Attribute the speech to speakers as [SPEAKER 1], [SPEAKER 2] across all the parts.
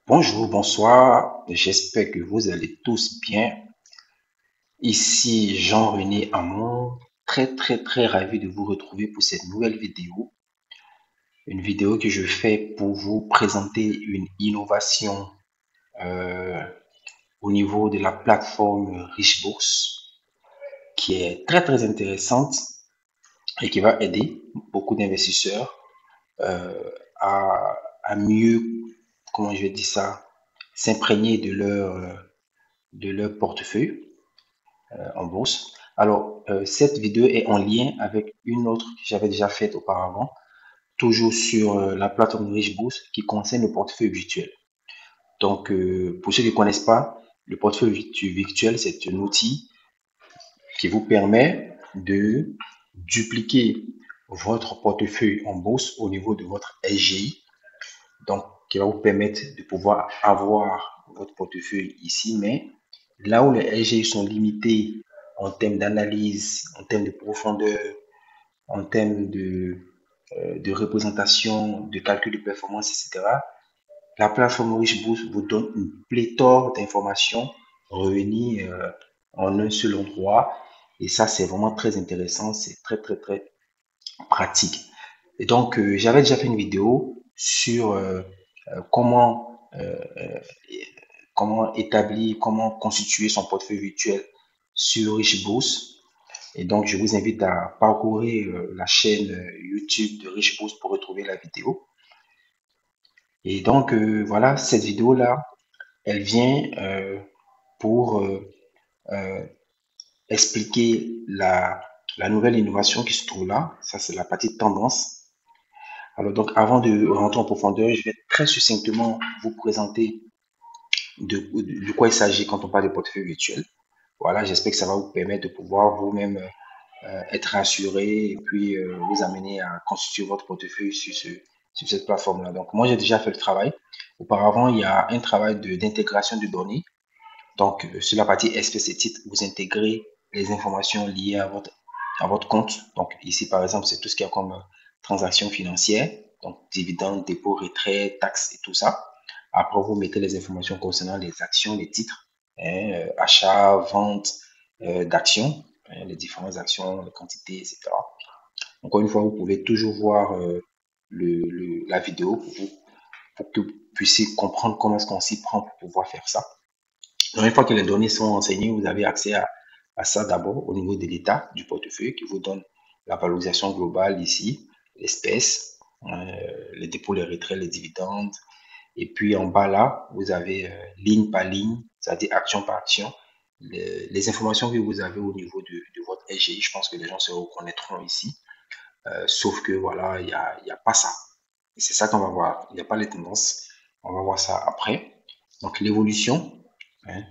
[SPEAKER 1] Bonjour, bonsoir, j'espère que vous allez tous bien. Ici Jean-René Hamon, très ravi de vous retrouver pour cette nouvelle vidéo. Une vidéo que je fais pour vous présenter une innovation euh, au niveau de la plateforme Richebourse qui est très intéressante et qui va aider beaucoup d'investisseurs euh, à mieux, comment je vais dire ça, s'imprégner de leur portefeuille en bourse. Alors, cette vidéo est en lien avec une autre que j'avais déjà faite auparavant, toujours sur la plateforme Rich Bourse qui concerne le portefeuille virtuel. Donc, pour ceux qui ne connaissent pas, le portefeuille virtuel, c'est un outil qui vous permet de dupliquer votre portefeuille en bourse au niveau de votre SGI. Donc, qui va vous permettre de pouvoir avoir votre portefeuille ici, mais là où les SGI sont limités en termes d'analyse, en termes de profondeur, en termes de représentation, de calcul de performance, etc., la plateforme Richboost vous donne une pléthore d'informations réunies en un seul endroit. Et ça, c'est vraiment très intéressant, c'est très pratique. Et donc, j'avais déjà fait une vidéo sur comment, comment établir, comment constituer son portefeuille virtuel sur Richboost. Et donc, je vous invite à parcourir la chaîne YouTube de Richboost pour retrouver la vidéo. Et donc, voilà, cette vidéo-là, elle vient pour euh, expliquer la nouvelle innovation qui se trouve là. Ça, c'est la partie tendance. Alors donc, avant de rentrer en profondeur, je vais très succinctement vous présenter de quoi il s'agit quand on parle de portefeuille virtuel. Voilà, j'espère que ça va vous permettre de pouvoir vous-même être rassuré et puis vous amener à constituer votre portefeuille sur cette plateforme-là. Donc, moi, j'ai déjà fait le travail. Auparavant, il y a un travail d'intégration de données. Donc, sur la partie SPC titre, vous intégrez les informations liées à votre compte. Donc, ici, par exemple, c'est tout ce qu'il y a comme transactions financières, donc dividendes, dépôts, retraits, taxes et tout ça. Après, vous mettez les informations concernant les actions, les titres, hein, achat, vente d'actions, hein, les différentes actions, les quantités, etc. Encore une fois, vous pouvez toujours voir la vidéo pour que vous puissiez comprendre comment est-ce qu'on s'y prend pour pouvoir faire ça. Donc, une fois que les données sont renseignées, vous avez accès à ça d'abord au niveau de l'état du portefeuille qui vous donne la valorisation globale ici, l'espèce, les dépôts, les retraits, les dividendes. Et puis en bas là, vous avez ligne par ligne, c'est-à-dire action par action, les informations que vous avez au niveau de votre SGI. Je pense que les gens se reconnaîtront ici. Sauf que voilà, y a pas ça. Et c'est ça qu'on va voir. Il n'y a pas les tendances. On va voir ça après. Donc l'évolution, hein,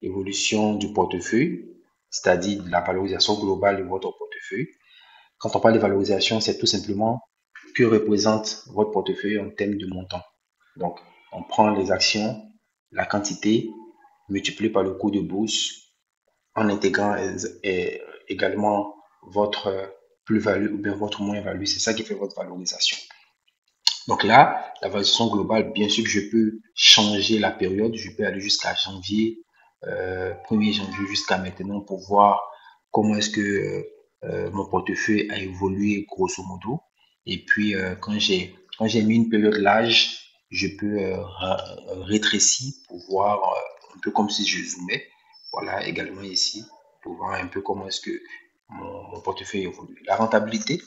[SPEAKER 1] l'évolution du portefeuille, c'est-à-dire la valorisation globale de votre portefeuille. Quand on parle de valorisation, c'est tout simplement que représente votre portefeuille en termes de montant. Donc, on prend les actions, la quantité, multiplié par le coût de bourse, en intégrant également votre plus-value ou bien votre moins-value. C'est ça qui fait votre valorisation. Donc là, la valorisation globale, bien sûr que je peux changer la période, je peux aller jusqu'à janvier, 1er janvier jusqu'à maintenant pour voir comment est-ce que mon portefeuille a évolué grosso modo. Et puis quand j'ai mis une période large, je peux rétrécir pour voir un peu comme si je zoomais. Voilà, également ici, pour voir un peu comment est-ce que mon portefeuille évolue. La rentabilité,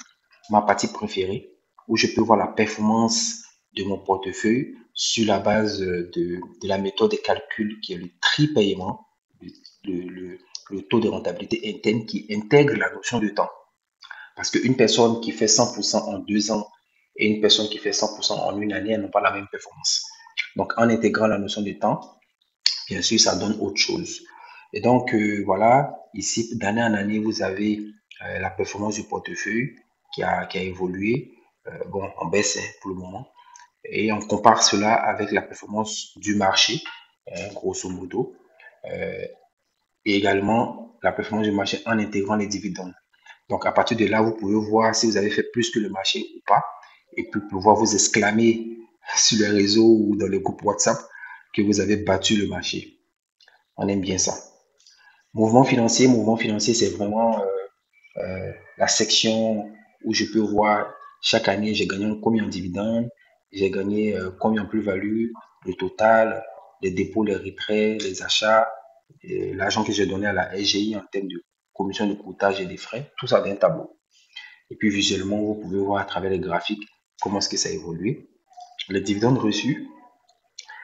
[SPEAKER 1] ma partie préférée où je peux voir la performance de mon portefeuille sur la base de la méthode de calcul qui est le tri-paiement, le, le, le taux de rentabilité interne qui intègre la notion de temps. Parce qu'une personne qui fait 100% en 2 ans et une personne qui fait 100% en une année, elles n'ont pas la même performance. Donc, en intégrant la notion de temps, bien sûr, ça donne autre chose. Et donc, voilà, ici, d'année en année, vous avez la performance du portefeuille qui a évolué, bon, en baisse hein, pour le moment. Et on compare cela avec la performance du marché, grosso modo, euh, et également la performance du marché en intégrant les dividendes. Donc, à partir de là, vous pouvez voir si vous avez fait plus que le marché ou pas, et puis pouvoir vous exclamer sur les réseaux ou dans les groupes WhatsApp que vous avez battu le marché. On aime bien ça. Mouvement financier, c'est vraiment la section où je peux voir chaque année, j'ai gagné combien en dividendes, j'ai gagné combien en plus-value, le total, les dépôts, les retraits, les achats, l'argent que j'ai donné à la SGI en termes de commission de courtage et des frais, tout ça dans un tableau. Et puis visuellement, vous pouvez voir à travers les graphiques comment est-ce que ça évolue. Les dividendes reçus,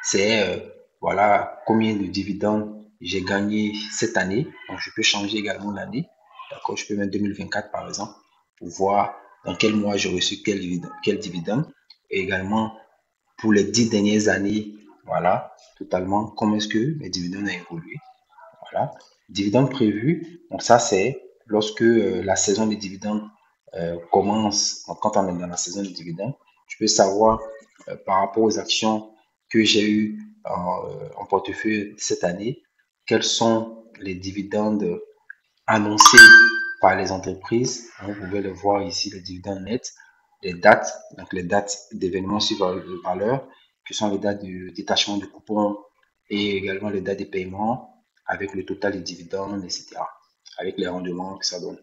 [SPEAKER 1] c'est voilà combien de dividendes j'ai gagné cette année. Donc je peux changer également l'année. D'accord, je peux mettre 2024 par exemple pour voir dans quel mois j'ai reçu quel dividende. Et également pour les 10 dernières années, voilà, totalement, comment est-ce que mes dividendes ont évolué. Voilà. Dividendes prévus, donc ça c'est lorsque la saison des dividendes commence, donc quand on est dans la saison des dividendes, je peux savoir par rapport aux actions que j'ai eues en portefeuille cette année, quels sont les dividendes annoncés par les entreprises. Vous pouvez le voir ici, les dividendes nets, les dates, donc les dates d'événements sur valeur, que sont les dates de détachement de coupons et également les dates de paiement avec le total des dividendes, etc. Avec les rendements que ça donne.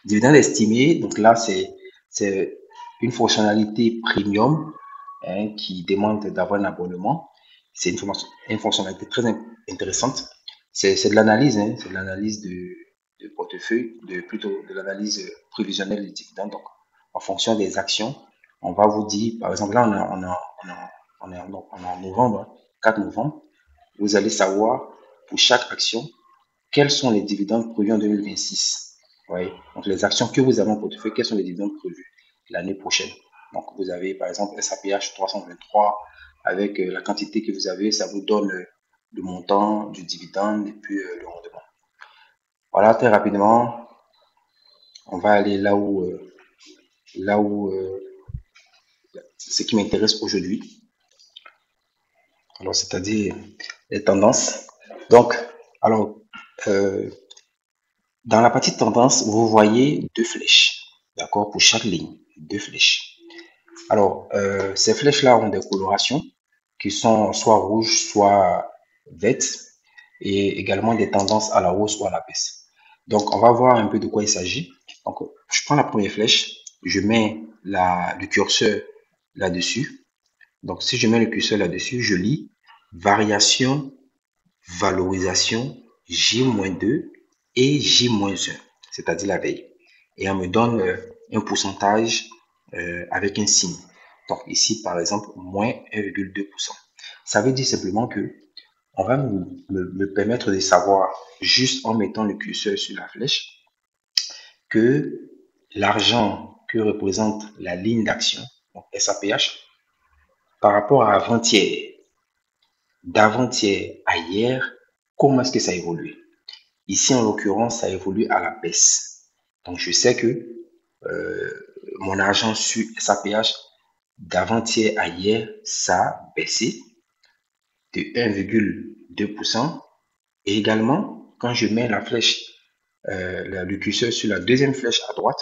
[SPEAKER 1] Dividende estimé, donc là, c'est une fonctionnalité premium qui demande d'avoir un abonnement. C'est une fonctionnalité très intéressante. C'est de l'analyse, c'est de l'analyse de portefeuille, plutôt de l'analyse prévisionnelle des dividendes. Donc, en fonction des actions, on va vous dire, par exemple, là, on est en novembre, 4 novembre, vous allez savoir pour chaque action quels sont les dividendes prévus en 2026. Oui. Donc, les actions que vous avez en portefeuille, quels sont les dividendes prévus l'année prochaine. Donc, vous avez par exemple SAPH 323 avec la quantité que vous avez, ça vous donne le montant du dividende et puis le rendement. Voilà, très rapidement, on va aller là où ce qui m'intéresse aujourd'hui. Alors, c'est-à-dire les tendances. Donc, alors, dans la partie tendance, vous voyez deux flèches, d'accord, pour chaque ligne, deux flèches. Alors, ces flèches-là ont des colorations qui sont soit rouges, soit vertes, et également des tendances à la hausse ou à la baisse. Donc, on va voir un peu de quoi il s'agit. Donc, je prends la première flèche, je mets le curseur là-dessus. Donc, si je mets le curseur là-dessus, je lis variation, valorisation, J-2 et J-1, c'est-à-dire la veille. Et on me donne un pourcentage avec un signe. Donc ici, par exemple, moins 1,2%. Ça veut dire simplement que on va me permettre de savoir, juste en mettant le curseur sur la flèche, que l'argent que représente la ligne d'action, donc SAPH, par rapport à avant-hier, d'avant-hier à hier, comment est-ce que ça évolue? Ici, en l'occurrence, ça évolue à la baisse. Donc, je sais que mon argent sur SAPH d'avant-hier à hier, ça a baissé de 1,2%. Et également, quand je mets la flèche, le curseur sur la deuxième flèche à droite,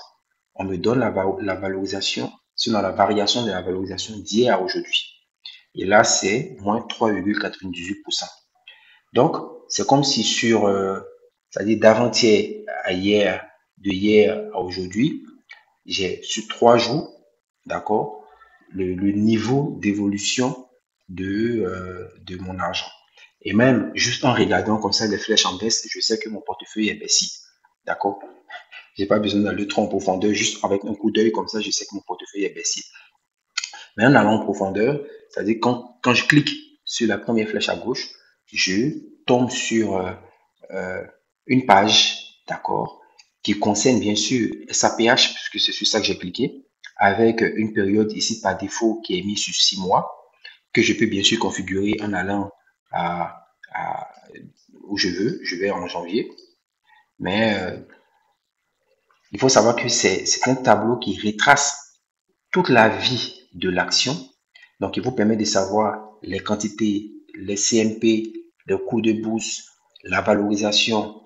[SPEAKER 1] on me donne la valorisation, sinon la variation de la valorisation d'hier à aujourd'hui. Et là, c'est moins 3,98%. Donc, c'est comme si sur, c'est-à-dire d'avant-hier à hier, de hier à aujourd'hui, j'ai sur 3 jours, d'accord, le niveau d'évolution de mon argent. Et même juste en regardant comme ça les flèches en baisse, je sais que mon portefeuille est baissier. D'accord? J'ai pas besoin d'aller trop en profondeur, juste avec un coup d'œil comme ça, je sais que mon portefeuille est baissier. Mais en allant en profondeur, c'est-à-dire quand je clique sur la première flèche à gauche, je tombe sur une page, d'accord, qui concerne bien sûr SAPH, puisque c'est sur ça que j'ai cliqué, avec une période ici par défaut qui est mise sur 6 mois, que je peux bien sûr configurer en allant à où je veux. Je vais en janvier. Mais il faut savoir que c'est un tableau qui retrace toute la vie de l'action. Donc, il vous permet de savoir les quantités, les CMP, le coût de bourse, la valorisation,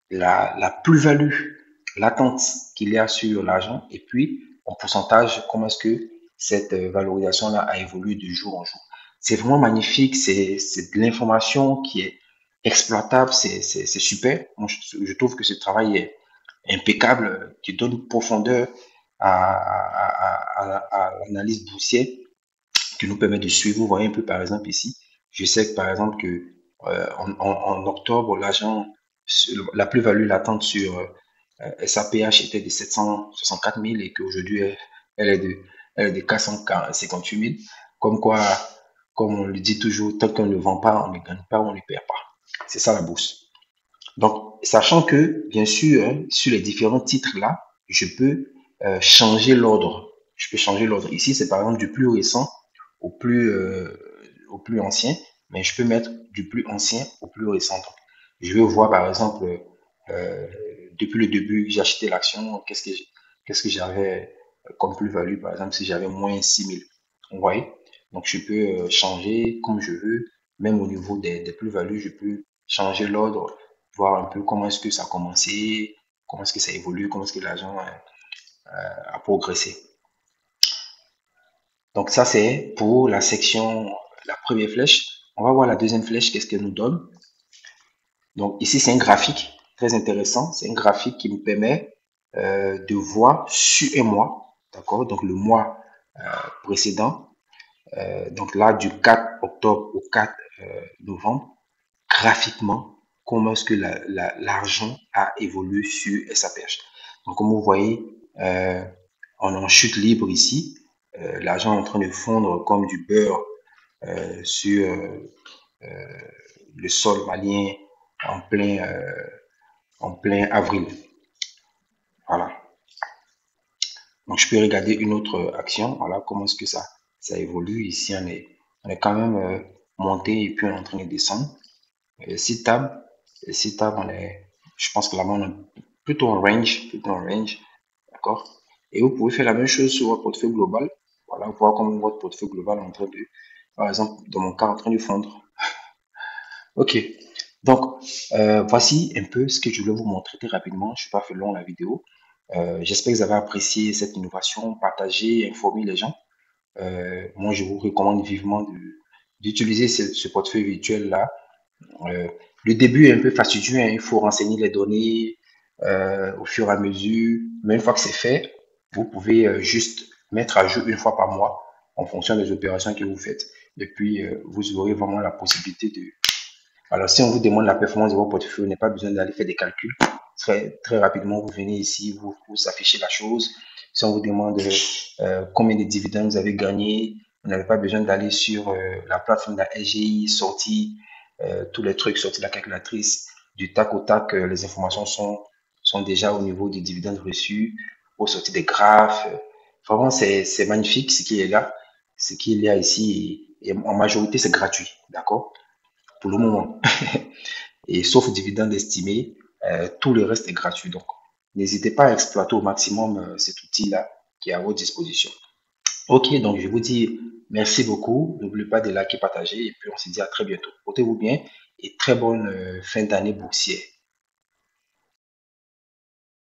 [SPEAKER 1] la plus-value latente qu'il y a sur l'argent et puis en pourcentage, comment est-ce que cette valorisation-là a évolué de jour en jour. C'est vraiment magnifique, c'est de l'information qui est exploitable, c'est super. Moi, je trouve que ce travail est impeccable, qui donne profondeur à l'analyse boursière, qui nous permet de suivre. Vous voyez un peu, par exemple, ici, je sais que, par exemple, que en octobre, l'argent, la plus-value latente sur SAPH était de 764 000 et qu'aujourd'hui, elle est de, elle est de 458 000. Comme quoi, comme on le dit toujours, tant qu'on ne vend pas, on ne gagne pas, on ne perd pas. C'est ça la bourse. Donc, sachant que, bien sûr, hein, sur les différents titres là, je peux changer l'ordre. Je peux changer l'ordre. Ici, c'est par exemple du plus récent au plus ancien, mais je peux mettre du plus ancien au plus récent. Donc, je vais voir par exemple, euh, depuis le début, j'ai acheté l'action, qu'est-ce que j'avais comme plus-value, par exemple, si j'avais moins 6 000. Vous voyez? Donc, je peux changer comme je veux, même au niveau des plus-values, je peux changer l'ordre, voir un peu comment est-ce que ça a commencé, comment est-ce que ça évolue, comment est-ce que l'argent a progressé. Donc ça, c'est pour la section, la première flèche. On va voir la deuxième flèche, qu'est-ce qu'elle nous donne. Donc ici, c'est un graphique très intéressant. C'est un graphique qui me permet de voir sur un mois, d'accord? Donc le mois précédent, donc là, du 4 octobre au 4 novembre, graphiquement, comment est-ce que l'argent a évolué sur SAPH. Donc, comme vous voyez, on est en chute libre ici. L'argent est en train de fondre comme du beurre sur le sol malien en plein, en plein avril. Voilà. Donc, je peux regarder une autre action. Voilà comment est-ce que ça évolue. Ici, on est quand même monté et puis on est en train de descendre. 6 tables, je pense que là-bas, on est plutôt en range, d'accord? Et vous pouvez faire la même chose sur votre portefeuille global. Voilà, voir comment votre portefeuille global est en train de, par exemple, dans mon cas, en train de fondre. Ok. Donc, voici un peu ce que je voulais vous montrer très rapidement. Je ne suis pas fait long la vidéo. J'espère que vous avez apprécié cette innovation, partagez, informez les gens. Moi, je vous recommande vivement d'utiliser ce portefeuille virtuel-là. Euh, le début est un peu fastidieux, hein, il faut renseigner les données au fur et à mesure. Mais une fois que c'est fait, vous pouvez juste mettre à jour une fois par mois en fonction des opérations que vous faites. Et puis, vous aurez vraiment la possibilité de... Alors, si on vous demande la performance de votre portefeuille, vous n'avez pas besoin d'aller faire des calculs. Très rapidement, vous venez ici, vous affichez la chose. Si on vous demande combien de dividendes vous avez gagné, vous n'avez pas besoin d'aller sur la plateforme de la SGI, sortir tous les trucs, sortir la calculatrice. Du tac au tac, les informations sont déjà au niveau des dividendes reçus, au sortir des graphes. Vraiment, c'est magnifique ce qui est là, ce qu'il y a ici. Et en majorité, c'est gratuit, d'accord? Pour le moment. Et sauf dividende estimé, tout le reste est gratuit. Donc, n'hésitez pas à exploiter au maximum cet outil-là qui est à votre disposition. Ok, donc je vous dis merci beaucoup. N'oubliez pas de liker, partager et puis on se dit à très bientôt. Portez-vous bien et très bonne fin d'année boursière.